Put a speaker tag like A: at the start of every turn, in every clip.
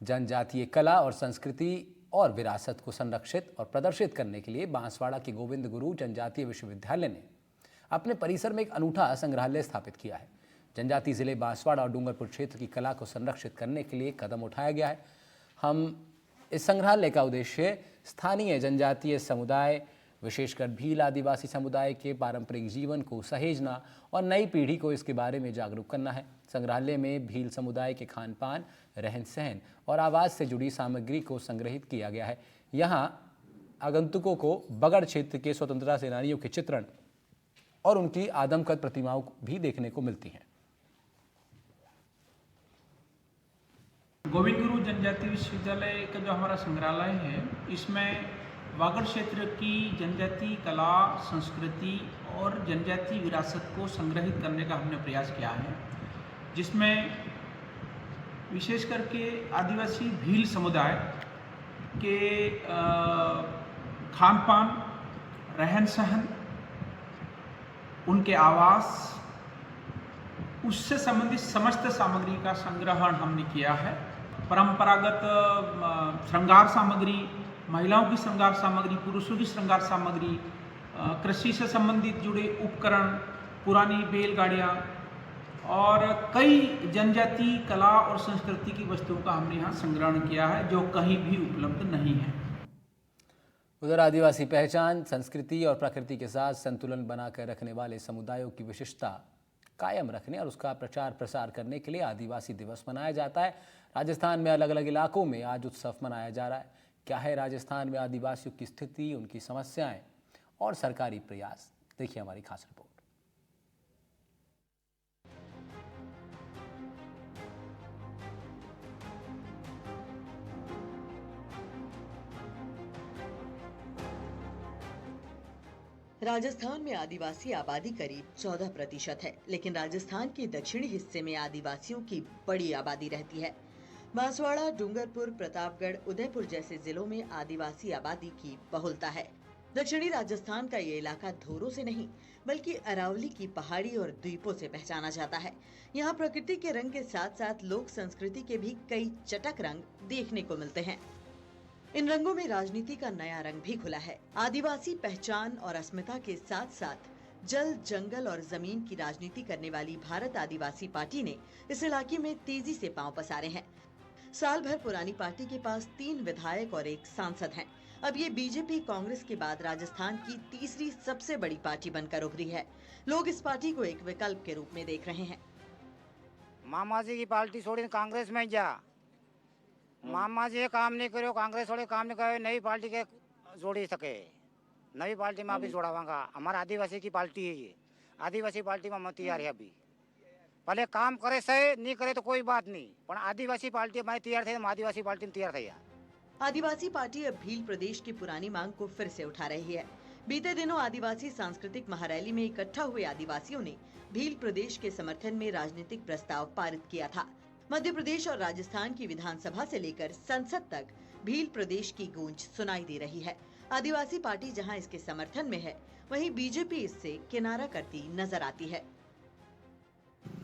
A: जनजातीय कला और संस्कृति और विरासत को संरक्षित और प्रदर्शित करने के लिए बांसवाड़ा के गोविंद गुरु जनजातीय विश्वविद्यालय ने अपने परिसर में एक अनूठा संग्रहालय स्थापित किया है। जनजातीय जिले बांसवाड़ा और डूंगरपुर क्षेत्र की कला को संरक्षित करने के लिए कदम उठाया गया है। हम इस संग्रहालय का उद्देश्य स्थानीय जनजातीय समुदाय, विशेषकर भील आदिवासी समुदाय के पारंपरिक जीवन को सहेजना और नई पीढ़ी को इसके बारे में जागरूक करना है। संग्रहालय में भील समुदाय के खान पान, रहन सहन और आवास से जुड़ी सामग्री को संग्रहित किया गया है। यहाँ आगंतुकों को बगड़ क्षेत्र के स्वतंत्रता सेनानियों के चित्रण और उनकी आदमकद प्रतिमाओं भी देखने को मिलती हैं।
B: गोविंद गुरु जनजातीय विश्वविद्यालय का जो हमारा संग्रहालय है, इसमें वागड़ क्षेत्र की जनजातीय कला, संस्कृति और जनजातीय विरासत को संग्रहित करने का हमने प्रयास किया है, जिसमें विशेष करके आदिवासी भील समुदाय के खान पान, रहन सहन, उनके आवास, उससे संबंधित समस्त सामग्री का संग्रहण हमने किया है। परंपरागत श्रृंगार सामग्री, महिलाओं की श्रृंगार सामग्री, पुरुषों की श्रृंगार सामग्री, कृषि से संबंधित जुड़े उपकरण, पुरानी बैलगाड़ियाँ और कई जनजातीय कला और संस्कृति की वस्तुओं का हमने यहाँ संग्रहण किया है, जो कहीं भी उपलब्ध नहीं है।
A: उधर आदिवासी पहचान, संस्कृति और प्रकृति के साथ संतुलन बनाकर रखने वाले समुदायों की विशिष्टता कायम रखने और उसका प्रचार प्रसार करने के लिए आदिवासी दिवस मनाया जाता है। राजस्थान में अलग अलग इलाकों में आज उत्सव मनाया जा रहा है। क्या है राजस्थान में आदिवासियों की स्थिति, उनकी समस्याएं और सरकारी प्रयास, देखिए हमारी खास रिपोर्ट।
C: राजस्थान में आदिवासी आबादी करीब 14% है, लेकिन राजस्थान के दक्षिणी हिस्से में आदिवासियों की बड़ी आबादी रहती है। बांसवाड़ा, डूंगरपुर, प्रतापगढ़, उदयपुर जैसे जिलों में आदिवासी आबादी की बहुलता है। दक्षिणी राजस्थान का ये इलाका धोरों से नहीं बल्कि अरावली की पहाड़ी और द्वीपों से पहचाना जाता है। यहाँ प्रकृति के रंग के साथ साथ लोक संस्कृति के भी कई चटक रंग देखने को मिलते हैं। इन रंगों में राजनीति का नया रंग भी खुला है। आदिवासी पहचान और अस्मिता के साथ साथ जल, जंगल और जमीन की राजनीति करने वाली भारत आदिवासी पार्टी ने इस इलाके में तेजी से पांव पसारे हैं। साल भर पुरानी पार्टी के पास 3 विधायक और 1 सांसद हैं। अब ये बीजेपी, कांग्रेस के बाद राजस्थान की तीसरी सबसे बड़ी पार्टी बनकर उभरी है। लोग इस पार्टी को एक विकल्प के रूप में देख रहे हैं।
D: मामा जी की पार्टी छोड़ी कांग्रेस में जा, मामा जी काम नहीं करो, कांग्रेस वाले काम नहीं करे, नई पार्टी के जोड़ी सके, नई पार्टी में अभी जोड़ावांगा। हमारा आदिवासी की पार्टी है ये, आदिवासी पार्टी में हम तैयार है। अभी पहले काम करे सही, नहीं करे तो कोई बात नहीं, पर आदिवासी पार्टी हमारी तैयार थे, हम आदिवासी पार्टी में तैयार थे।
C: आदिवासी पार्टी अब भील प्रदेश की पुरानी मांग को फिर से उठा रही है। बीते दिनों आदिवासी सांस्कृतिक महारैली में इकट्ठा हुए आदिवासियों ने भील प्रदेश के समर्थन में राजनीतिक प्रस्ताव पारित किया था। मध्य प्रदेश और राजस्थान की विधानसभा से लेकर संसद तक भील प्रदेश की गूंज सुनाई दे रही है। आदिवासी पार्टी जहां इसके समर्थन में है, वहीं बीजेपी इससे किनारा करती नजर आती है।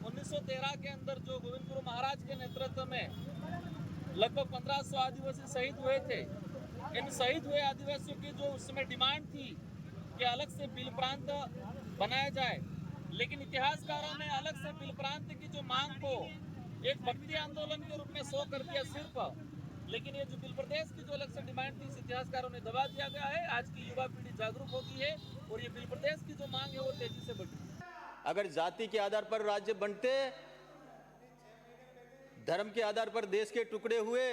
E: 1913 के अंदर जो गोविंद गुरु महाराज के नेतृत्व में लगभग 1500 आदिवासी शहीद हुए थे। इन शहीद हुए आदिवासियों की जो उस समय डिमांड थी कि अलग से भील प्रांत बनाया जाए, लेकिन इतिहासकारों ने अलग से भील प्रांत की जो मांग को एक भक्ति आंदोलन के रूप में शो कर दिया सिर्फ, लेकिन ये जो भील प्रदेश की जो अलग से डिमांड थी, इस इतिहासकारों ने दबा दिया गया है। आज की युवा पीढ़ी जागरूक हो गई है और ये भील प्रदेश की जो मांग है वो तेजी से बढ़ी।
F: अगर जाति के आधार पर राज्य बनते, धर्म के आधार पर देश के टुकड़े हुए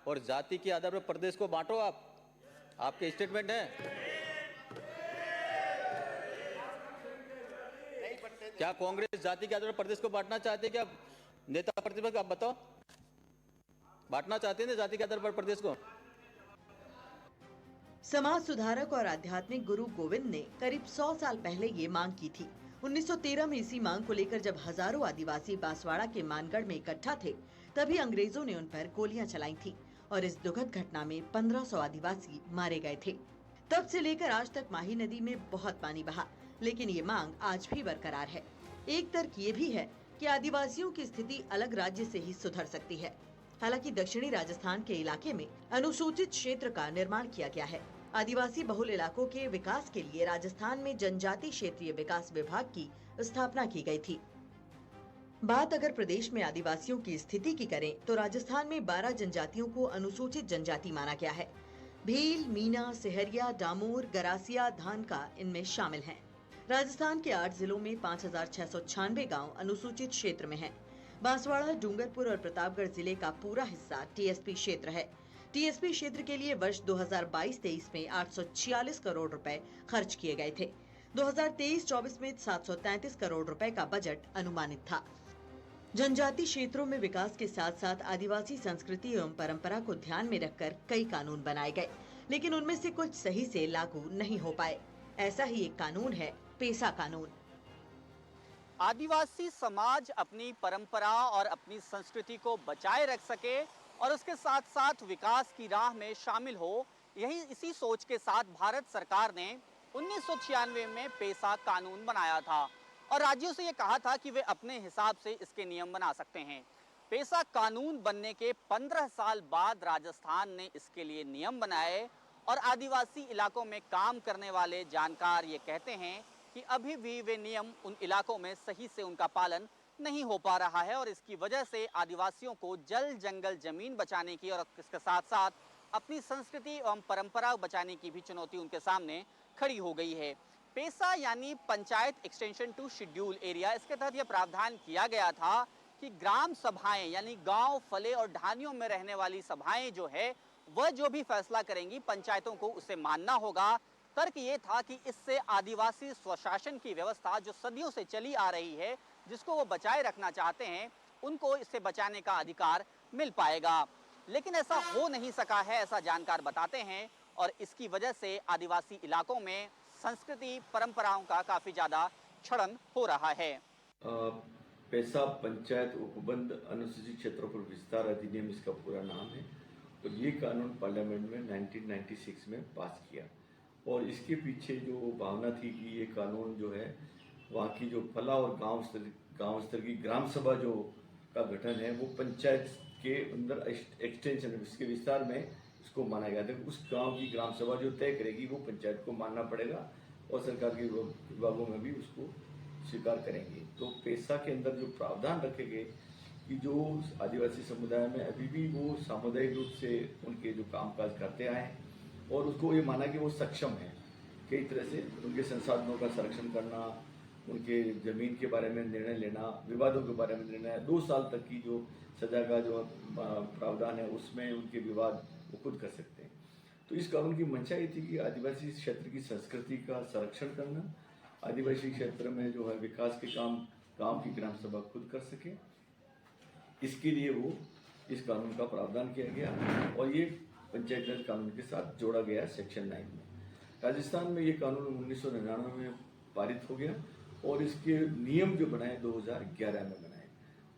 F: और जाति के आधार पर प्रदेश को बांटो। आपके स्टेटमेंट है क्या? कांग्रेस जाति के आधार पर प्रदेश को बांटना चाहते हैं क्या? नेता प्रतिपक्ष आप बताओ, बांटना चाहते हैं जाति के आधार पर प्रदेश को?
C: समाज सुधारक और आध्यात्मिक गुरु गोविंद ने करीब 100 साल पहले ये मांग की थी। 1913 में इसी मांग को लेकर जब हजारों आदिवासी बांसवाड़ा के मानगढ़ में इकट्ठा थे, तभी अंग्रेजों ने उन पर गोलियां चलाई थी और इस दुखद घटना में 1500 आदिवासी मारे गए थे। तब से लेकर आज तक माही नदी में बहुत पानी बहा, लेकिन ये मांग आज भी बरकरार है। एक तर्क ये भी है कि आदिवासियों की स्थिति अलग राज्य से ही सुधर सकती है। हालांकि दक्षिणी राजस्थान के इलाके में अनुसूचित क्षेत्र का निर्माण किया गया है। आदिवासी बहुल इलाकों के विकास के लिए राजस्थान में जनजाति क्षेत्रीय विकास विभाग की स्थापना की गई थी। बात अगर प्रदेश में आदिवासियों की स्थिति की करें तो राजस्थान में 12 जनजातियों को अनुसूचित जनजाति माना गया है। भील, मीना, सेहरिया, डामोर, गरासिया, धानका इनमें शामिल हैं। राजस्थान के 8 जिलों में 5,696 गांव अनुसूचित क्षेत्र में हैं। बांसवाड़ा, डूंगरपुर और प्रतापगढ़ जिले का पूरा हिस्सा टीएसपी क्षेत्र है। टीएसपी क्षेत्र के लिए वर्ष 2022-23 में 846 करोड़ रुपए खर्च किए गए थे। 2023-24 में 733 करोड़ रुपए का बजट अनुमानित था। जनजाति क्षेत्रों में विकास के साथ साथ आदिवासी संस्कृति एवं परंपरा को ध्यान में रखकर कई कानून बनाए गए, लेकिन उनमें से कुछ सही से लागू नहीं हो पाए। ऐसा ही एक कानून है पेसा कानून।
G: आदिवासी समाज अपनी परंपरा और अपनी संस्कृति को बचाए रख सके और उसके साथ साथ विकास की राह में शामिल हो, यही इसी सोच के साथ भारत सरकार ने 1996 में पेसा कानून बनाया था और राज्यों से ये कहा था कि वे अपने हिसाब से इसके नियम बना सकते हैं। पेसा कानून बनने के 15 साल बाद राजस्थान ने इसके लिए नियम बनाए और आदिवासी इलाकों में काम करने वाले जानकार ये कहते हैं कि अभी भी वे नियम उन इलाकों में सही से उनका पालन नहीं हो पा रहा है और इसकी वजह से आदिवासियों को जल जंगल जमीन बचाने की और इसके साथ साथ अपनी संस्कृति एवं परंपरा बचाने की भी चुनौती उनके सामने खड़ी हो गई है। पेसा यानी panchayat extension to schedule area, इसके तहत यह प्रावधान किया गया था कि ग्राम सभाएं यानी गांव, फले और ढानियों में रहने वाली सभाएं जो है वह जो भी फैसला करेंगी पंचायतों को उसे मानना होगा। तर्क ये था कि इससे आदिवासी स्वशासन की व्यवस्था जो सदियों से चली आ रही है, जिसको वो बचाए रखना चाहते हैं, उनको इससे बचाने का अधिकार मिल पाएगा। लेकिन ऐसा हो नहीं सका है, ऐसा जानकार बताते हैं और इसकी वजह से आदिवासी इलाकों में संस्कृति परंपराओं का काफी ज्यादा क्षरण हो रहा है।
H: पेसा पंचायत उपबंध अनुसूचित क्षेत्रों पर विस्तार अधिनियम इसका पूरा नाम है और ये कानून पार्लियामेंट में 1996 में पास किया और इसके पीछे जो भावना थी कि ये कानून जो है वहाँ की जो फला और गांव स्तर की ग्राम सभा जो का गठन है वो पंचायत के अंदर एक्सटेंशन इसके विस्तार में इसको माना गया था। उस गांव की ग्राम सभा जो तय करेगी वो पंचायत को मानना पड़ेगा और सरकार के विभागों में भी उसको स्वीकार करेंगे। तो पेसा के अंदर जो प्रावधान रखे गए कि जो आदिवासी समुदाय में अभी भी वो सामुदायिक रूप से उनके जो कामकाज करते आए हैं और उसको ये माना कि वो सक्षम है कई तरह से उनके संसाधनों का संरक्षण करना, उनके जमीन के बारे में निर्णय लेना, विवादों के बारे में निर्णय, 2 साल तक की जो सजा का जो प्रावधान है उसमें उनके विवाद वो खुद कर सकते हैं। तो इस कानून की मंशा ये थी कि आदिवासी क्षेत्र की संस्कृति का संरक्षण करना, आदिवासी क्षेत्र में जो है विकास के काम गांव की ग्राम सभा खुद कर सके, इसके लिए वो इस कानून का प्रावधान किया गया और ये पंचायत राज कानून के साथ जोड़ा गया सेक्शन 9 में। राजस्थान में ये कानून 1999 में पारित हो गया और इसके नियम जो बनाए 2011 में बनाए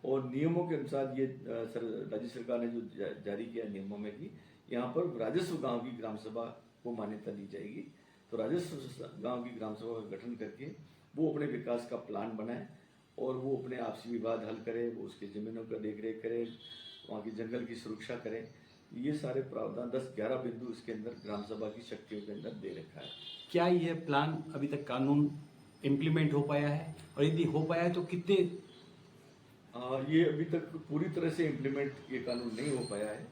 H: और नियमों के अनुसार ये राज्य सरकार ने जो जारी किया नियमों में कि यहाँ पर राजस्व गांव की ग्राम सभा को मान्यता दी जाएगी। तो राजस्व गांव की ग्राम सभा का गठन करके वो अपने विकास का प्लान बनाए और वो अपने आपसी विवाद हल करे, वो उसके जमीनों का देखरेख करे, वहाँ की जंगल की सुरक्षा करे। ये सारे प्रावधान 10-11 बिंदु इसके अंदर ग्राम सभा की शक्तियों के अंदर दे रखा है।
I: क्या ये प्लान अभी तक कानून इम्प्लीमेंट हो पाया है और यदि हो पाया है तो कितने?
H: ये अभी तक पूरी तरह से इम्प्लीमेंट ये कानून नहीं हो पाया है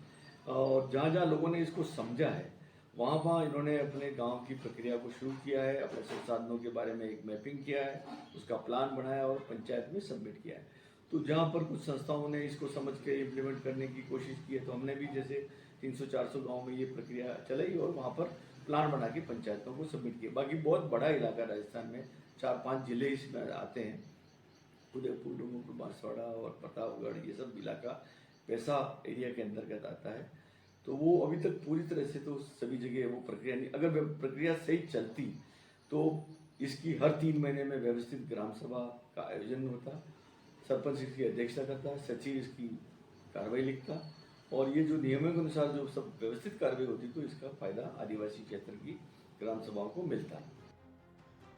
H: और जहाँ जहाँ लोगों ने इसको समझा है वहाँ इन्होंने अपने गांव की प्रक्रिया को शुरू किया है, अपने संसाधनों के बारे में एक मैपिंग किया है, उसका प्लान बनाया और पंचायत में सबमिट किया है। तो जहाँ पर कुछ संस्थाओं ने इसको समझ के इम्प्लीमेंट करने की कोशिश की है तो हमने भी जैसे 300-400 गाँव में ये प्रक्रिया चलाई और वहाँ पर प्लान बना के पंचायतों को सबमिट किया। बाकी बहुत बड़ा इलाका राजस्थान में 4-5 जिले इसमें आते हैं, उदयपुर, डूंगरपुर, बांसवाड़ा और प्रतापगढ़, ये सब इलाका पेसा एरिया के अंतर्गत आता है। तो वो अभी तक पूरी तरह से तो सभी जगह वो प्रक्रिया नहीं, अगर प्रक्रिया सही चलती तो इसकी हर 3 महीने में व्यवस्थित ग्राम सभा का आयोजन होता, सरपंच इसकी अध्यक्षता करता, सचिव इसकी कार्रवाई लिखता और ये जो नियमों के अनुसार जो सब व्यवस्थित कार्रवाई होती तो इसका फायदा आदिवासी क्षेत्र की ग्राम सभाओं को मिलता।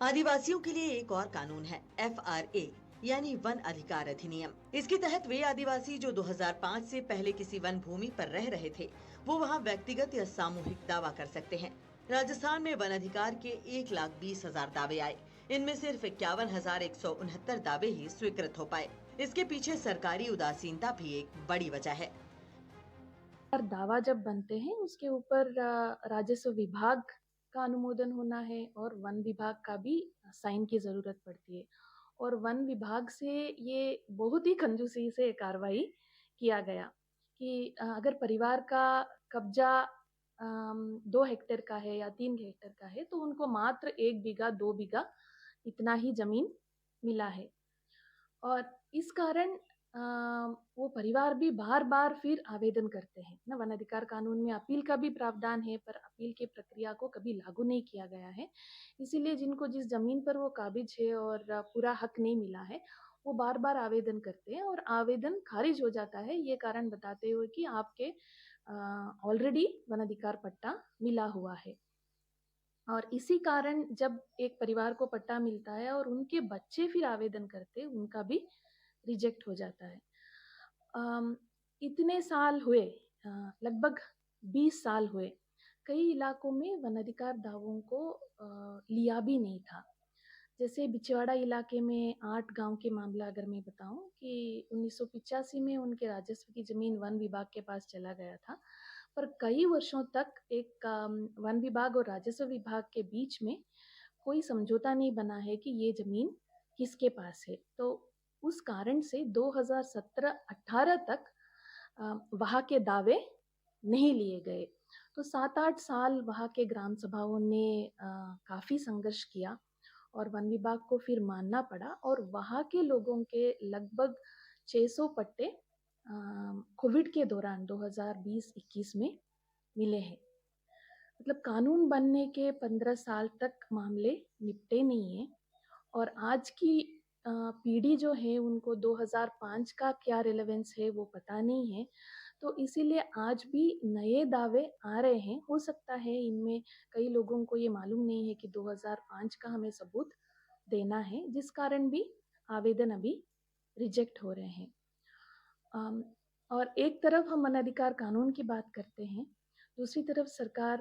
C: आदिवासियों के लिए एक और कानून है FRA यानी वन अधिकार अधिनियम। इसके तहत वे आदिवासी जो 2005 से पहले किसी वन भूमि पर रह रहे थे, वो वहाँ व्यक्तिगत या सामूहिक दावा कर सकते हैं। राजस्थान में वन अधिकार के 1,20,000 दावे आए। इनमें सिर्फ 51,169 दावे ही स्वीकृत हो पाए। इसके पीछे सरकारी उदासीनता भी एक बड़ी वजह है।
J: दावा जब बनते हैं उसके ऊपर राजस्व विभाग का अनुमोदन होना है और वन विभाग का भी साइन की जरूरत पड़ती है। और वन विभाग से ये बहुत ही कंजूसी से कार्रवाई किया गया कि अगर परिवार का कब्जा 2 हेक्टेयर का है या 3 हेक्टेयर का है तो उनको मात्र 1 बीघा 2 बीघा इतना ही जमीन मिला है। और इस कारण वो परिवार भी बार बार फिर आवेदन करते हैं ना। वन अधिकार कानून में अपील का भी प्रावधान है, पर अपील की प्रक्रिया को कभी लागू नहीं किया गया है। इसीलिए जिनको जिस जमीन पर वो काबिज है और पूरा हक नहीं मिला है, वो बार बार आवेदन करते हैं और आवेदन खारिज हो जाता है, ये कारण बताते हुए कि आपके ऑलरेडी वन अधिकार पट्टा मिला हुआ है। और इसी कारण जब एक परिवार को पट्टा मिलता है और उनके बच्चे फिर आवेदन करते हैं, उनका भी रिजेक्ट हो जाता है। इतने साल हुए, लगभग 20 साल हुए, कई इलाकों में वन अधिकार दावों को लिया भी नहीं था। जैसे बिछवाड़ा इलाके में 8 गांव के मामला अगर मैं बताऊं कि 1985 में उनके राजस्व की जमीन वन विभाग के पास चला गया था, पर कई वर्षों तक एक वन विभाग और राजस्व विभाग के बीच में कोई समझौता नहीं बना है कि ये जमीन किसके पास है। तो उस कारण से 2017-18 तक वहाँ के दावे नहीं लिए गए। तो 7-8 साल वहाँ के ग्राम सभाओं ने काफ़ी संघर्ष किया और वन विभाग को फिर मानना पड़ा और वहाँ के लोगों के लगभग 600 पट्टे कोविड के दौरान 2020-21 में मिले हैं। मतलब कानून बनने के 15 साल तक मामले निपटे नहीं हैं और आज की पीढ़ी जो है उनको 2005 का क्या रिलेवेंस है वो पता नहीं है। तो इसीलिए आज भी नए दावे आ रहे हैं। हो सकता है इनमें कई लोगों को ये मालूम नहीं है कि 2005 का हमें सबूत देना है, जिस कारण भी आवेदन अभी रिजेक्ट हो रहे हैं। और एक तरफ हम वन अधिकार कानून की बात करते हैं, दूसरी तरफ सरकार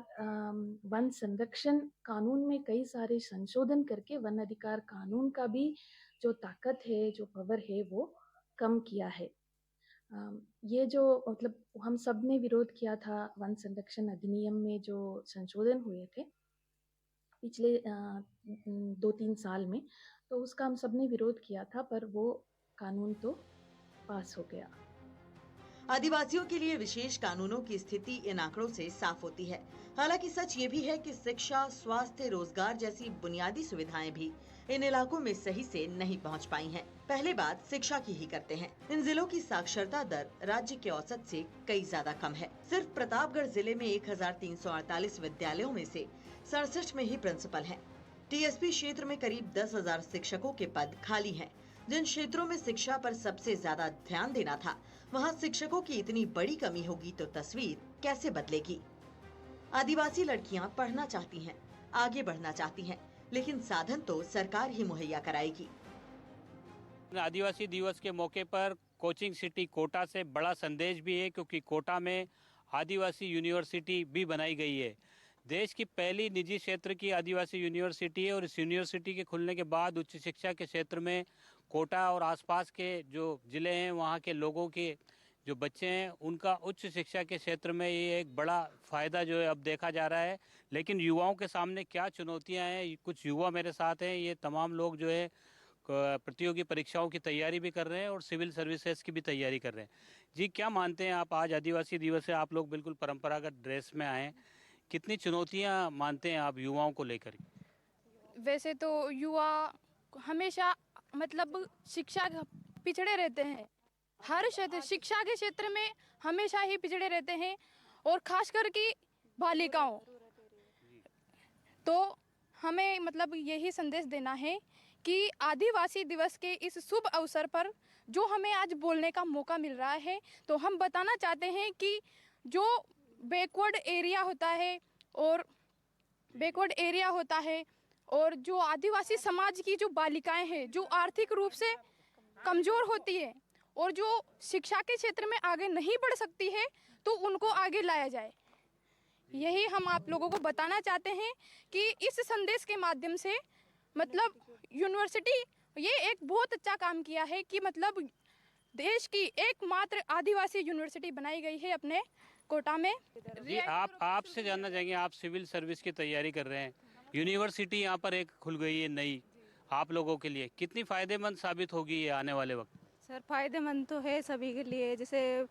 J: वन संरक्षण कानून में कई सारे संशोधन करके वन अधिकार कानून का भी जो ताकत है, जो पावर है, वो कम किया है। ये जो मतलब हम सब ने विरोध किया था वन संरक्षण अधिनियम में जो संशोधन हुए थे पिछले 2-3 साल में, तो उसका हम सब ने विरोध किया था, पर वो कानून तो पास हो गया।
C: आदिवासियों के लिए विशेष कानूनों की स्थिति इन आंकड़ों से साफ होती है। हालांकि सच ये भी है कि शिक्षा, स्वास्थ्य, रोजगार जैसी बुनियादी सुविधाएं भी इन इलाकों में सही से नहीं पहुंच पाई हैं। पहले बात शिक्षा की ही करते हैं। इन जिलों की साक्षरता दर राज्य के औसत से कई ज्यादा कम है। सिर्फ प्रतापगढ़ जिले में 1348 विद्यालयों में से 67 में ही प्रिंसिपल हैं। टीएसपी क्षेत्र में करीब 10,000 शिक्षकों के पद खाली हैं। जिन क्षेत्रों में शिक्षा पर सबसे ज्यादा ध्यान देना था, वहाँ शिक्षकों की इतनी बड़ी कमी होगी तो तस्वीर कैसे बदलेगी? आदिवासी लड़कियाँ पढ़ना चाहती हैं, आगे बढ़ना चाहती हैं, लेकिन साधन तो सरकार ही मुहैया कराएगी।
K: आदिवासी दिवस के मौके पर कोचिंग सिटी कोटा से बड़ा संदेश भी है, क्योंकि कोटा में आदिवासी यूनिवर्सिटी भी बनाई गई है। देश की पहली निजी क्षेत्र की आदिवासी यूनिवर्सिटी है और इस यूनिवर्सिटी के खुलने के बाद उच्च शिक्षा के क्षेत्र में कोटा और आसपास के जो ज़िले हैं वहाँ के लोगों के जो बच्चे हैं उनका उच्च शिक्षा के क्षेत्र में ये एक बड़ा फ़ायदा जो है अब देखा जा रहा है। लेकिन युवाओं के सामने क्या चुनौतियाँ हैं, कुछ युवा मेरे साथ हैं, ये तमाम लोग जो है प्रतियोगी परीक्षाओं की तैयारी भी कर रहे हैं और सिविल सर्विसेज की भी तैयारी कर रहे हैं। जी, क्या मानते हैं आप, आज आदिवासी दिवस है, आप लोग बिल्कुल परंपरागत ड्रेस में आए, कितनी चुनौतियाँ मानते हैं आप युवाओं को लेकर?
L: वैसे तो युवा हमेशा मतलब शिक्षा पिछड़े रहते हैं, हर क्षेत्र शिक्षा के क्षेत्र में हमेशा ही पिछड़े रहते हैं और खासकर कि बालिकाओं। तो हमें मतलब यही संदेश देना है कि आदिवासी दिवस के इस शुभ अवसर पर जो हमें आज बोलने का मौका मिल रहा है, तो हम बताना चाहते हैं कि जो बैकवर्ड एरिया होता है और जो आदिवासी समाज की जो बालिकाएं हैं, जो आर्थिक रूप से कमज़ोर होती है और जो शिक्षा के क्षेत्र में आगे नहीं बढ़ सकती है तो उनको आगे लाया जाए। यही हम आप लोगों को बताना चाहते हैं कि इस संदेश के माध्यम से मतलब यूनिवर्सिटी ये एक बहुत अच्छा काम किया है कि मतलब देश की एकमात्र आदिवासी यूनिवर्सिटी बनाई गई है अपने कोटा में।
K: जी आपसे जानना चाहेंगे, आप सिविल सर्विस की तैयारी कर रहे हैं, यूनिवर्सिटी यहाँ पर एक खुल गई है नई, आप लोगों के लिए कितनी फ़ायदेमंद साबित होगी ये आने वाले वक्त?
M: सर फ़ायदेमंद तो है सभी के लिए, जैसे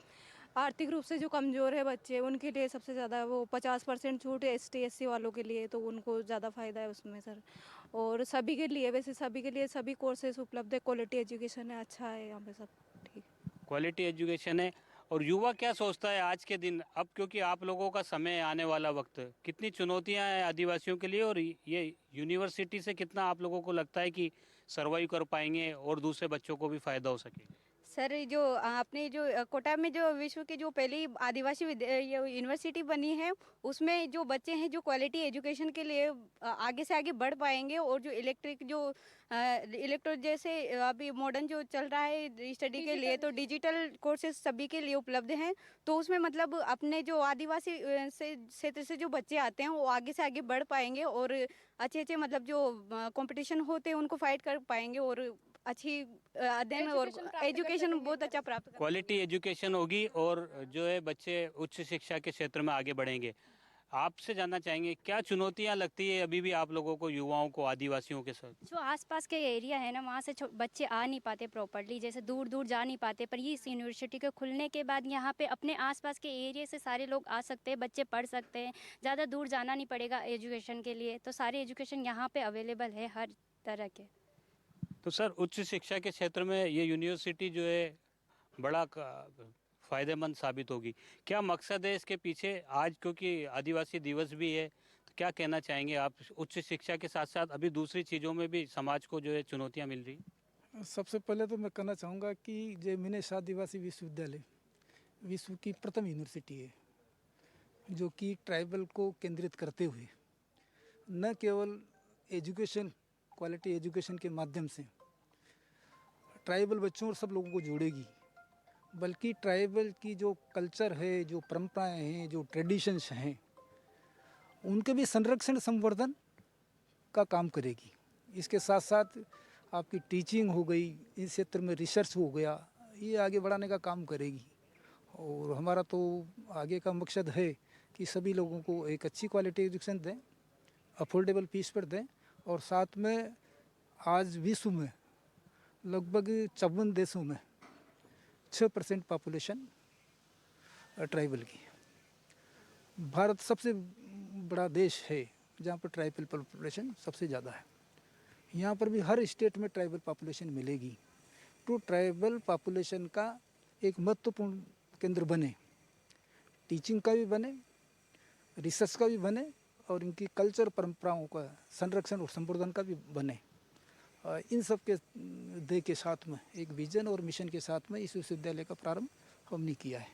M: आर्थिक रूप से जो कमज़ोर है बच्चे उनके लिए सबसे ज़्यादा वो 50% छूट है, ST SC वालों के लिए तो उनको ज़्यादा फ़ायदा है उसमें सर। और सभी के लिए, वैसे सभी के लिए सभी कोर्सेज उपलब्ध है, क्वालिटी एजुकेशन है, अच्छा है यहाँ पे सब ठीक।
K: क्वालिटी एजुकेशन है। और युवा क्या सोचता है आज के दिन, अब क्योंकि आप लोगों का समय आने वाला वक्त, कितनी चुनौतियां हैं आदिवासियों के लिए और ये यूनिवर्सिटी से कितना आप लोगों को लगता है कि सर्वाइव कर पाएंगे और दूसरे बच्चों को भी फ़ायदा हो सके?
N: सर जो अपने जो कोटा में जो विश्व की जो पहली आदिवासी यूनिवर्सिटी बनी है उसमें जो बच्चे हैं जो क्वालिटी एजुकेशन के लिए आगे से आगे बढ़ पाएंगे और जो इलेक्ट्रो जैसे अभी मॉडर्न जो चल रहा है स्टडी के लिए तो डिजिटल कोर्सेज सभी के लिए उपलब्ध हैं। तो उसमें मतलब अपने जो आदिवासी से क्षेत्र से जो बच्चे आते हैं वो आगे से आगे बढ़ पाएंगे और अच्छे मतलब जो कंपटीशन होते हैं उनको फाइट कर पाएंगे और अच्छी अध्ययन और एजुकेशन बहुत अच्छा प्राप्त
K: क्वालिटी एजुकेशन होगी और जो है बच्चे उच्च शिक्षा के क्षेत्र में आगे बढ़ेंगे। आपसे जानना चाहेंगे क्या चुनौतियां लगती है अभी भी आप लोगों को, युवाओं को, आदिवासियों के साथ?
O: जो आसपास के एरिया है ना वहाँ से बच्चे आ नहीं पाते प्रॉपर्ली, जैसे दूर दूर जा नहीं पाते, पर ये इस यूनिवर्सिटी के खुलने के बाद यहाँ पे अपने आसपास के एरिया से सारे लोग आ सकते हैं, बच्चे पढ़ सकते हैं, ज़्यादा दूर जाना नहीं पड़ेगा एजुकेशन के लिए। तो सारी एजुकेशन यहाँ पे अवेलेबल है हर तरह के।
K: तो सर उच्च शिक्षा के क्षेत्र में ये यूनिवर्सिटी जो है बड़ा फ़ायदेमंद साबित होगी, क्या मकसद है इसके पीछे? आज क्योंकि आदिवासी दिवस भी है तो क्या कहना चाहेंगे आप? उच्च शिक्षा के साथ साथ अभी दूसरी चीज़ों में भी समाज को जो है चुनौतियां मिल रही?
P: सबसे पहले तो मैं कहना चाहूँगा कि जय मिनेश आदिवासी विश्वविद्यालय विश्व की प्रथम यूनिवर्सिटी है जो कि ट्राइबल को केंद्रित करते हुए न केवल एजुकेशन, क्वालिटी एजुकेशन के माध्यम से ट्राइबल बच्चों और सब लोगों को जोड़ेगी, बल्कि ट्राइबल की जो कल्चर है, जो परंपराएं हैं, जो ट्रेडिशंस हैं, उनके भी संरक्षण संवर्धन का काम करेगी। इसके साथ साथ आपकी टीचिंग हो गई, इस क्षेत्र में रिसर्च हो गया, ये आगे बढ़ाने का काम करेगी। और हमारा तो आगे का मकसद है कि सभी लोगों को एक अच्छी क्वालिटी एजुकेशन दें, अफोर्डेबल फीस पर दें और साथ में आज विश्व में लगभग 54 देशों में 6% पॉपुलेशन ट्राइबल की। भारत सबसे बड़ा देश है जहाँ पर ट्राइबल पॉपुलेशन सबसे ज़्यादा है। यहाँ पर भी हर स्टेट में ट्राइबल पॉपुलेशन मिलेगी। तो ट्राइबल पॉपुलेशन का एक महत्वपूर्ण केंद्र बने, टीचिंग का भी बने, रिसर्च का भी बने और इनकी कल्चर परंपराओं का संरक्षण और संवर्धन का भी बने। इन सब के ध्येय के साथ में एक विजन और मिशन के साथ में इस विश्वविद्यालय का प्रारंभ हमने किया है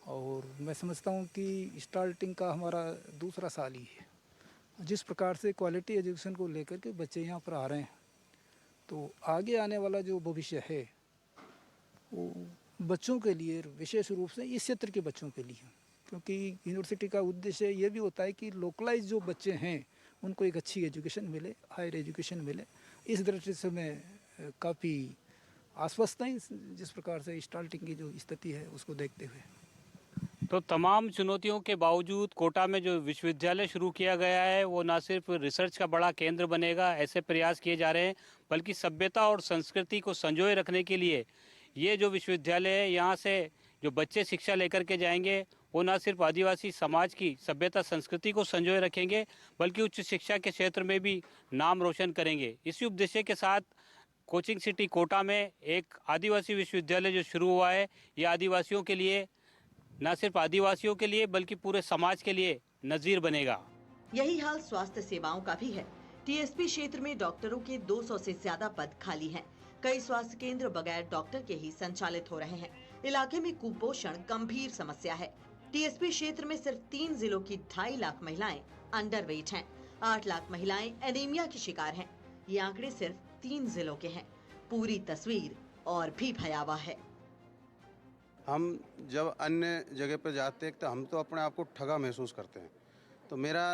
P: और मैं समझता हूँ कि स्टार्टिंग का हमारा दूसरा साल ही है। जिस प्रकार से क्वालिटी एजुकेशन को लेकर के बच्चे यहाँ पर आ रहे हैं तो आगे आने वाला जो भविष्य है वो बच्चों के लिए, विशेष रूप से इस क्षेत्र के बच्चों के लिए, क्योंकि यूनिवर्सिटी का उद्देश्य ये भी होता है कि लोकलाइज जो बच्चे हैं उनको एक अच्छी एजुकेशन मिले, हायर एजुकेशन मिले। इस दृष्टि से मैं काफ़ी आश्वस्त हैं जिस प्रकार से स्टार्टिंग की जो स्थिति है उसको देखते हुए।
K: तो तमाम चुनौतियों के बावजूद कोटा में जो विश्वविद्यालय शुरू किया गया है वो ना सिर्फ रिसर्च का बड़ा केंद्र बनेगा, ऐसे प्रयास किए जा रहे हैं, बल्कि सभ्यता और संस्कृति को संजोए रखने के लिए ये जो विश्वविद्यालय है, यहाँ से जो बच्चे शिक्षा लेकर के जाएंगे वो ना सिर्फ आदिवासी समाज की सभ्यता संस्कृति को संजोए रखेंगे बल्कि उच्च शिक्षा के क्षेत्र में भी नाम रोशन करेंगे। इसी उद्देश्य के साथ कोचिंग सिटी कोटा में एक आदिवासी विश्वविद्यालय जो शुरू हुआ है, ये आदिवासियों के लिए, ना सिर्फ आदिवासियों के लिए बल्कि पूरे समाज के लिए नज़ीर बनेगा।
C: यही हाल स्वास्थ्य सेवाओं का भी है। टीएसपी क्षेत्र में डॉक्टरों के 200 से ज्यादा पद खाली हैं। कई स्वास्थ्य केंद्र बगैर डॉक्टर के ही संचालित हो रहे हैं। इलाके में कुपोषण गंभीर समस्या है। टीएसपी क्षेत्र में सिर्फ 3 जिलों की 2.5 लाख महिलाएं अंडरवेट हैं। 8 लाख महिलाएं एनीमिया की शिकार हैं। ये आंकड़े सिर्फ 3 जिलों के हैं। पूरी तस्वीर और भी भयावह है।
Q: हम जब अन्य जगह पर जाते हैं तो हम तो अपने आप को ठगा महसूस करते हैं। तो मेरा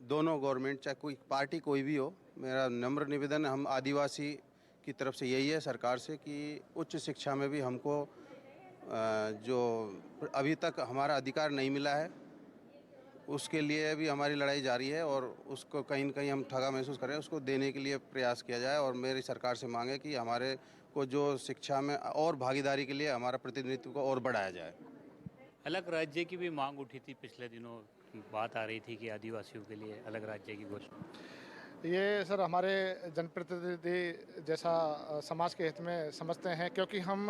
Q: दोनों गवर्नमेंट चाहे कोई पार्टी कोई भी हो, मेरा नम्र निवेदन हम आदिवासी की तरफ से यही है सरकार से कि उच्च शिक्षा में भी हमको जो अभी तक हमारा अधिकार नहीं मिला है उसके लिए भी हमारी लड़ाई जारी है और उसको कहीं न कहीं हम ठगा महसूस कर रहे हैं, उसको देने के लिए प्रयास किया जाए। और मेरी सरकार से मांग है कि हमारे को जो शिक्षा में और भागीदारी के लिए हमारा प्रतिनिधित्व को और बढ़ाया जाए।
K: अलग राज्य की भी मांग उठी थी, पिछले दिनों बात आ रही थी कि आदिवासियों के लिए अलग राज्य की घोषणा।
R: ये सर हमारे जनप्रतिनिधि जैसा समाज के हित में समझते हैं, क्योंकि हम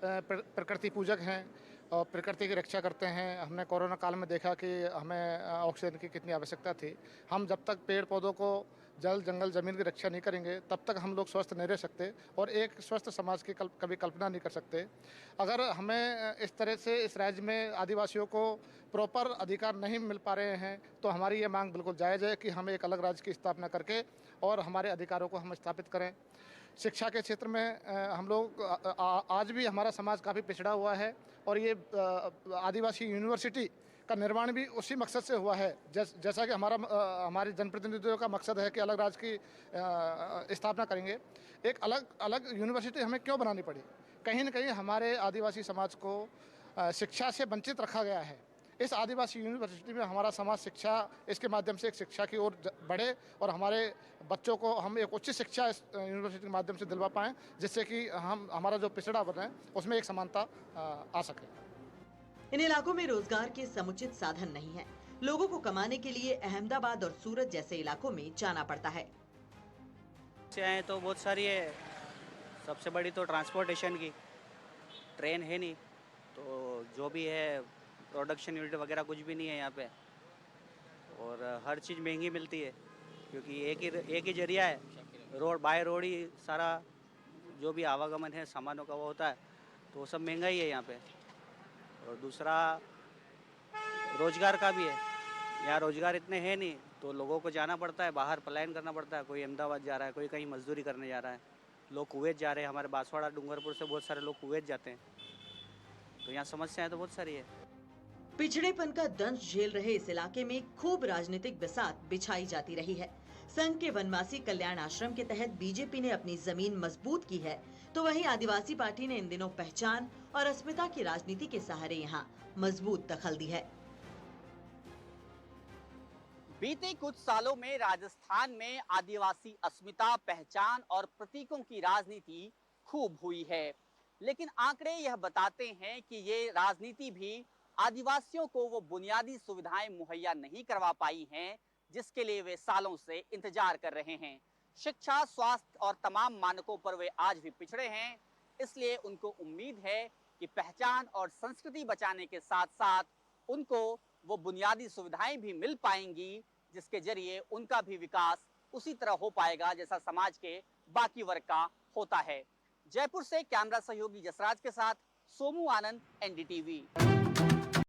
R: प्रकृति पूजक हैं और प्रकृति की रक्षा करते हैं। हमने कोरोना काल में देखा कि हमें ऑक्सीजन की कितनी आवश्यकता थी। हम जब तक पेड़ पौधों को, जल जंगल ज़मीन की रक्षा नहीं करेंगे तब तक हम लोग स्वस्थ नहीं रह सकते और एक स्वस्थ समाज की कभी कल्पना नहीं कर सकते। अगर हमें इस तरह से इस राज्य में आदिवासियों को प्रॉपर अधिकार नहीं मिल पा रहे हैं तो हमारी ये मांग बिल्कुल जायज़ है कि हम एक अलग राज्य की स्थापना करके और हमारे अधिकारों को हम स्थापित करें। शिक्षा के क्षेत्र में हम लोग आज भी हमारा समाज काफ़ी पिछड़ा हुआ है और ये आदिवासी यूनिवर्सिटी का निर्माण भी उसी मकसद से हुआ है। जैसा कि हमारे जनप्रतिनिधियों का मकसद है कि अलग राज्य की स्थापना करेंगे। एक अलग यूनिवर्सिटी हमें क्यों बनानी पड़ी? कहीं न कहीं हमारे आदिवासी समाज को शिक्षा से वंचित रखा गया है। इस आदिवासी यूनिवर्सिटी में हमारा समाज शिक्षा, इसके माध्यम से एक शिक्षा की ओर बढ़े और हमारे बच्चों को हम एक उच्च शिक्षा इस यूनिवर्सिटी के माध्यम से दिलवा पाएँ, जिससे कि हमारा जो पिछड़ा वर्ग है उसमें एक समानता आ सके।
C: इन इलाकों में रोजगार के समुचित साधन नहीं है। लोगों को कमाने के लिए अहमदाबाद और सूरत जैसे इलाकों में जाना पड़ता है।
S: समस्याएं तो बहुत सारी है। सबसे बड़ी तो ट्रांसपोर्टेशन की, ट्रेन है नहीं तो जो भी है प्रोडक्शन यूनिट वगैरह कुछ भी नहीं है यहाँ पे और हर चीज़ महंगी मिलती है क्योंकि एक ही जरिया है, रोड बाय रोड ही सारा जो भी आवागमन है सामानों का वो होता है, तो वो सब महंगा ही है यहाँ पे। और दूसरा रोजगार का भी है, यहाँ रोजगार इतने हैं नहीं तो लोगों को जाना पड़ता है, बाहर पलायन करना पड़ता है। कोई अहमदाबाद जा रहा है, कोई कहीं मजदूरी करने जा रहा है, लोग कुवैत जा रहे हैं। हमारे बांसवाड़ा डूंगरपुर से बहुत सारे लोग कुवैत जाते हैं, तो यहाँ समस्याएं तो बहुत सारी है।
C: पिछड़ेपन का दंश झेल रहे इस इलाके में खूब राजनीतिक बिसात बिछाई जाती रही है। संघ के वनवासी कल्याण आश्रम के तहत बीजेपी ने अपनी जमीन मजबूत की है, तो वहीं आदिवासी पार्टी ने इन दिनों पहचान और अस्मिता की राजनीति के सहारे यहाँ मजबूत दखल दी है।
G: बीते कुछ सालों में राजस्थान में आदिवासी अस्मिता, पहचान और प्रतीकों की राजनीति खूब हुई है, लेकिन आंकड़े यह बताते हैं कि ये राजनीति भी आदिवासियों को वो बुनियादी सुविधाएं मुहैया नहीं करवा पाई हैं जिसके लिए वे सालों से इंतजार कर रहे हैं। शिक्षा, स्वास्थ्य और तमाम मानकों पर वे आज भी पिछड़े हैं, इसलिए उनको उम्मीद है कि पहचान और संस्कृति बचाने के साथ साथ उनको वो बुनियादी सुविधाएं भी मिल पाएंगी जिसके जरिए उनका भी विकास उसी तरह हो पाएगा जैसा समाज के बाकी वर्ग का होता है। जयपुर से कैमरा सहयोगी जसराज के साथ सोमू आनंद, NDTV।